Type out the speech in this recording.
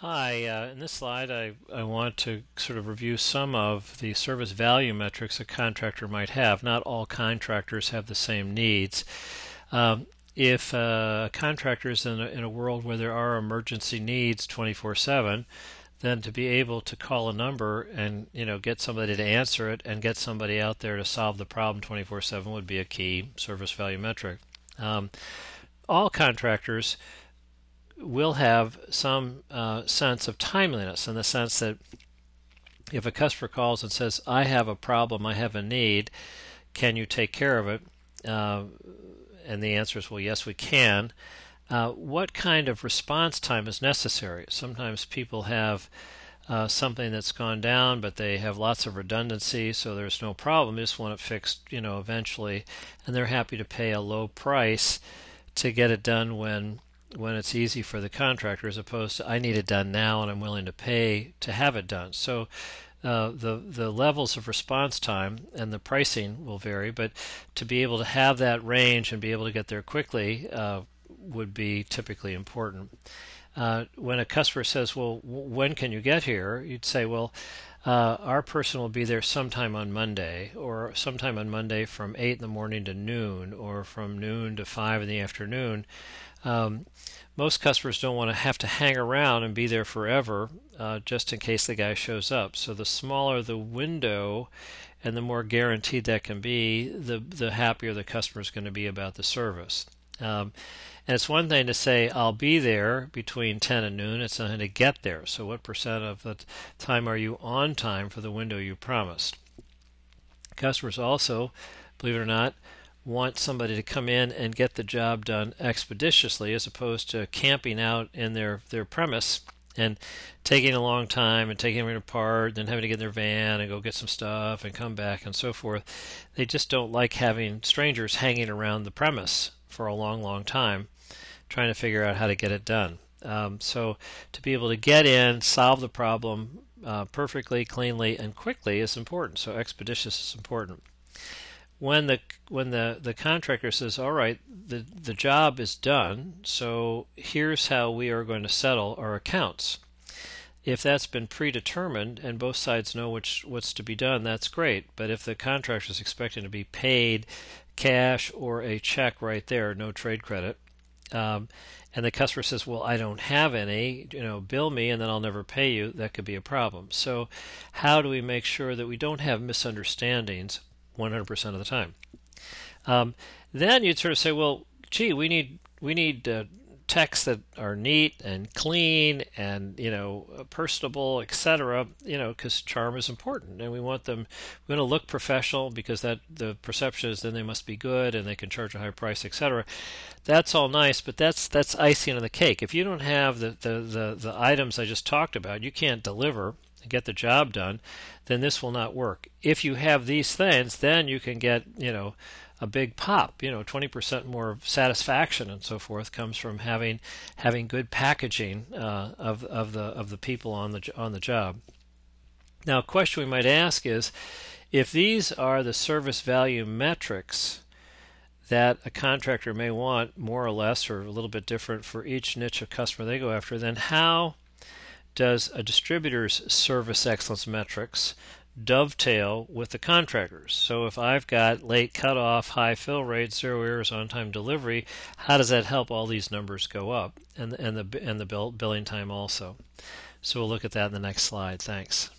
Hi, in this slide I want to sort of review some of the service value metrics a contractor might have. Not all contractors have the same needs. If a contractor is in a world where there are emergency needs 24/7, then to be able to call a number and get somebody to answer it and get somebody out there to solve the problem 24/7 would be a key service value metric. Um, all contractors will have some sense of timeliness in the sense that if a customer calls and says, I have a problem, I have a need, can you take care of it? And the answer is, well, yes, we can. What kind of response time is necessary? Sometimes people have something that's gone down, but they have lots of redundancy, so there's no problem. They just want it fixed, eventually, and they're happy to pay a low price to get it done when it's easy for the contractor, as opposed to I need it done now and I'm willing to pay to have it done. So the levels of response time and the pricing will vary, but to be able to have that range and be able to get there quickly would be typically important. When a customer says, well, when can you get here? You'd say, well, our person will be there sometime on Monday, or sometime on Monday from 8 in the morning to noon, or from noon to 5 in the afternoon. Most customers don't want to have to hang around and be there forever just in case the guy shows up. So the smaller the window and the more guaranteed that can be, the happier the customer is going to be about the service. And it's one thing to say, I'll be there between 10 and noon. It's nothing to get there. So what percent of the time are you on time for the window you promised? Customers also, believe it or not, want somebody to come in and get the job done expeditiously as opposed to camping out in their premise and taking a long time and taking everything apart, then having to get in their van and go get some stuff and come back and so forth. They just don't like having strangers hanging around the premise for a long, long time trying to figure out how to get it done. So to be able to get in, solve the problem perfectly, cleanly, and quickly is important. So expeditious is important. When the contractor says, all right, the job is done, so here's how we are going to settle our accounts. If that's been predetermined and both sides know what's to be done, that's great. But if the contractor is expecting to be paid cash or a check right there, no trade credit, and the customer says, well, I don't have any, bill me and then I'll never pay you, that could be a problem. So how do we make sure that we don't have misunderstandings 100% of the time? Then you'd sort of say, well, gee, we need texts that are neat and clean and personable, etc. Because charm is important, and we want to look professional because that the perception is then they must be good and they can charge a high price, etc. That's all nice, but that's icing on the cake. If you don't have the items I just talked about, you can't deliver and get the job done, then this will not work. If you have these things, then you can get a big pop. 20% more satisfaction and so forth comes from having good packaging of the people on the job. Now, a question we might ask is, if these are the service value metrics that a contractor may want more or less or a little bit different for each niche of customer they go after, then how does a distributor's service excellence metrics dovetail with the contractors? So if I've got late cutoff, high fill rate, 0 errors, on-time delivery, how does that help all these numbers go up and the billing time also? So we'll look at that in the next slide. Thanks.